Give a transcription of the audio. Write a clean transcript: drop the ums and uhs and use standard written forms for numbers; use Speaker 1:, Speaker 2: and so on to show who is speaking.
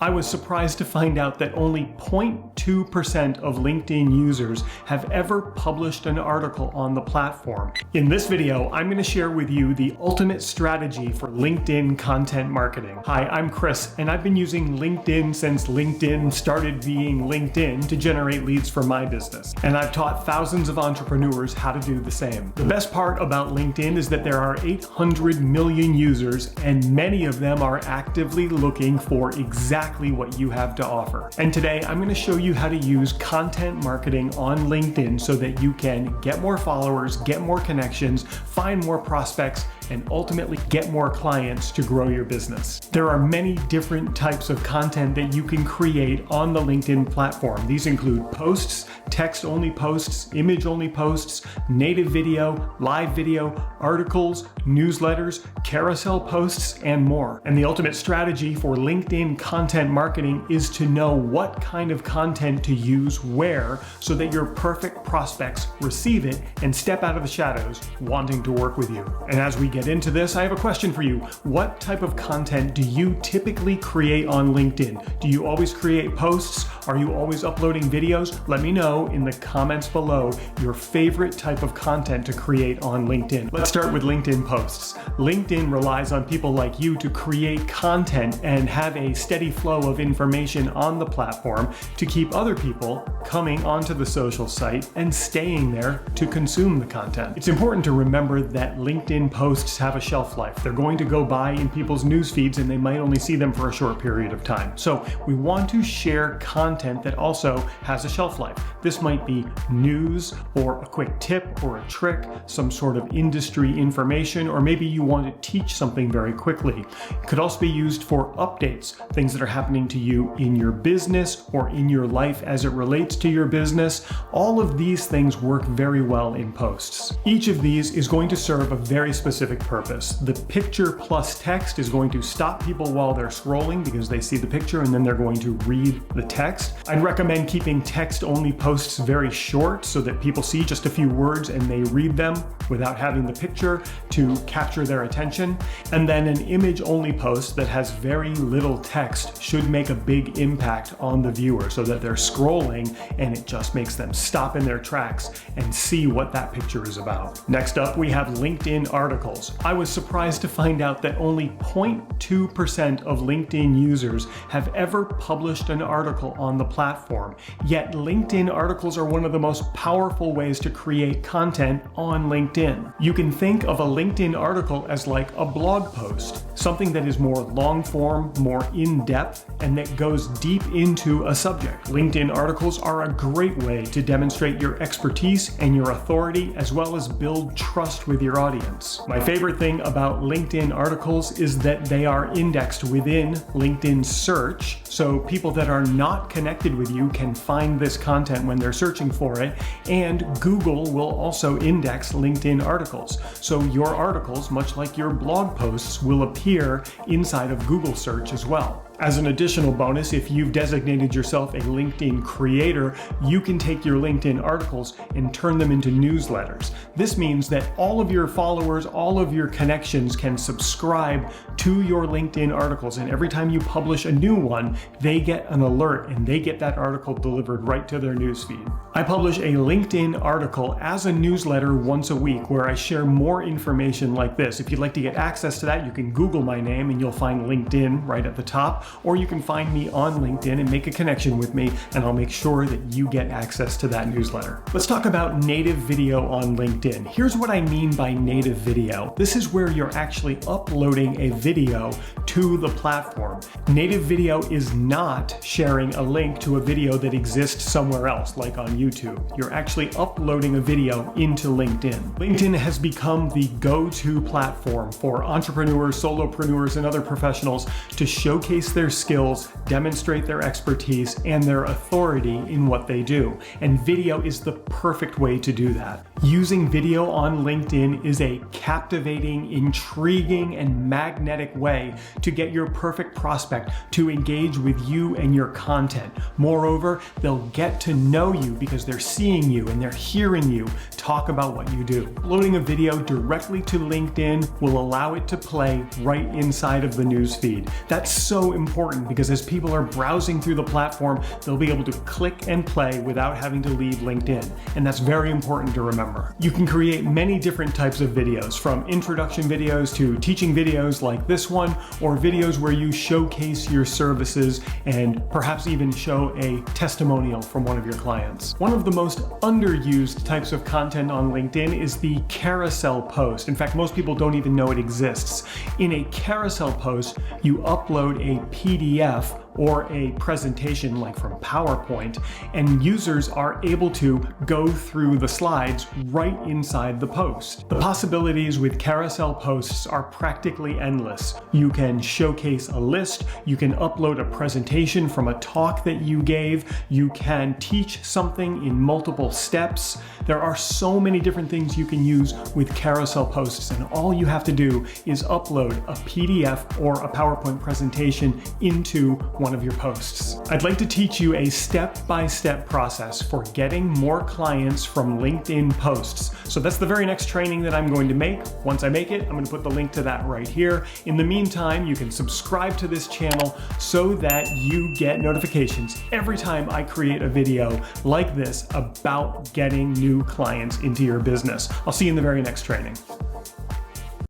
Speaker 1: I was surprised to find out that only 0.2% of LinkedIn users have ever published an article on the platform. In this video, I'm going to share with you the ultimate strategy for LinkedIn content marketing. Hi, I'm Chris, and I've been using LinkedIn since LinkedIn started being LinkedIn to generate leads for my business. And I've taught thousands of entrepreneurs how to do the same. The best part about LinkedIn is that there are 800 million users, and many of them are actively looking for exactly what you have to offer. And today I'm going to show you how to use content marketing on LinkedIn so that you can get more followers, get more connections, find more prospects, and ultimately get more clients to grow your business. There are many different types of content that you can create on the LinkedIn platform. These include posts, text-only posts, image-only posts, native video, live video, articles, newsletters, carousel posts, and more. And the ultimate strategy for LinkedIn content marketing is to know what kind of content to use where so that your perfect prospects receive it and step out of the shadows wanting to work with you. And as we get into this, I have a question for you. What type of content do you typically create on LinkedIn? Do you always create posts? Are you always uploading videos? Let me know in the comments below your favorite type of content to create on LinkedIn. Let's start with LinkedIn posts. LinkedIn relies on people like you to create content and have a steady flow of information on the platform to keep other people coming onto the social site and staying there to consume the content. It's important to remember that LinkedIn posts have a shelf life. They're going to go by in people's news feeds and they might only see them for a short period of time. So we want to share content that also has a shelf life. This might be news or a quick tip or a trick, some sort of industry information, or maybe you want to teach something very quickly. It could also be used for updates, things that are happening to you in your business or in your life as it relates to your business. All of these things work very well in posts. Each of these is going to serve a very specific purpose. The picture plus text is going to stop people while they're scrolling because they see the picture and then they're going to read the text. I'd recommend keeping text-only posts very short so that people see just a few words and they read them without having the picture to capture their attention. And then an image-only post that has very little text should make a big impact on the viewer so that they're scrolling and it just makes them stop in their tracks and see what that picture is about. Next up, we have LinkedIn articles. I was surprised to find out that only 0.2% of LinkedIn users have ever published an article on the platform. Yet LinkedIn articles are one of the most powerful ways to create content on LinkedIn. You can think of a LinkedIn article as like a blog post, something that is more long form, more in-depth, and that goes deep into a subject. LinkedIn articles are a great way to demonstrate your expertise and your authority, as well as build trust with your audience. My favorite thing about LinkedIn articles is that they are indexed within LinkedIn search, so people that are not connected with you can find this content when they're searching for it, and Google will also index LinkedIn articles. So your articles, much like your blog posts, will appear inside of Google search as well. As an additional bonus, if you've designated yourself a LinkedIn creator, you can take your LinkedIn articles and turn them into newsletters. This means that all of your followers, all of your connections can subscribe to your LinkedIn articles, and every time you publish a new one, they get an alert and they get that article delivered right to their newsfeed. I publish a LinkedIn article as a newsletter once a week where I share more information like this. If you'd like to get access to that, you can Google my name and you'll find LinkedIn right at the top. Or you can find me on LinkedIn and make a connection with me, and I'll make sure that you get access to that newsletter. Let's talk about native video on LinkedIn. Here's what I mean by native video. This is where you're actually uploading a video to the platform. Native video is not sharing a link to a video that exists somewhere else, like on YouTube. You're actually uploading a video into LinkedIn. LinkedIn has become the go-to platform for entrepreneurs, solopreneurs, and other professionals to showcase their skills, demonstrate their expertise, and their authority in what they do. And video is the perfect way to do that. Using video on LinkedIn is a captivating, intriguing, and magnetic way to get your perfect prospect to engage with you and your content. Moreover, they'll get to know you because they're seeing you and they're hearing you talk about what you do. Uploading a video directly to LinkedIn will allow it to play right inside of the news feed. That's so important because as people are browsing through the platform, they'll be able to click and play without having to leave LinkedIn. And that's very important to remember. You can create many different types of videos, from introduction videos to teaching videos like this one, or videos where you showcase your services and perhaps even show a testimonial from one of your clients. One of the most underused types of content on LinkedIn is the carousel post. In fact, most people don't even know it exists. In a carousel post, you upload a PDF or a presentation like from PowerPoint, and users are able to go through the slides right inside the post. The possibilities with carousel posts are practically endless. You can showcase a list, you can upload a presentation from a talk that you gave, you can teach something in multiple steps. There are so many different things you can use with carousel posts, and all you have to do is upload a PDF or a PowerPoint presentation into one of your posts. I'd like to teach you a step-by-step process for getting more clients from LinkedIn posts. So that's the very next training that I'm going to make. Once I make it, I'm going to put the link to that right here. In the meantime, you can subscribe to this channel so that you get notifications every time I create a video like this about getting new clients into your business. I'll see you in the very next training.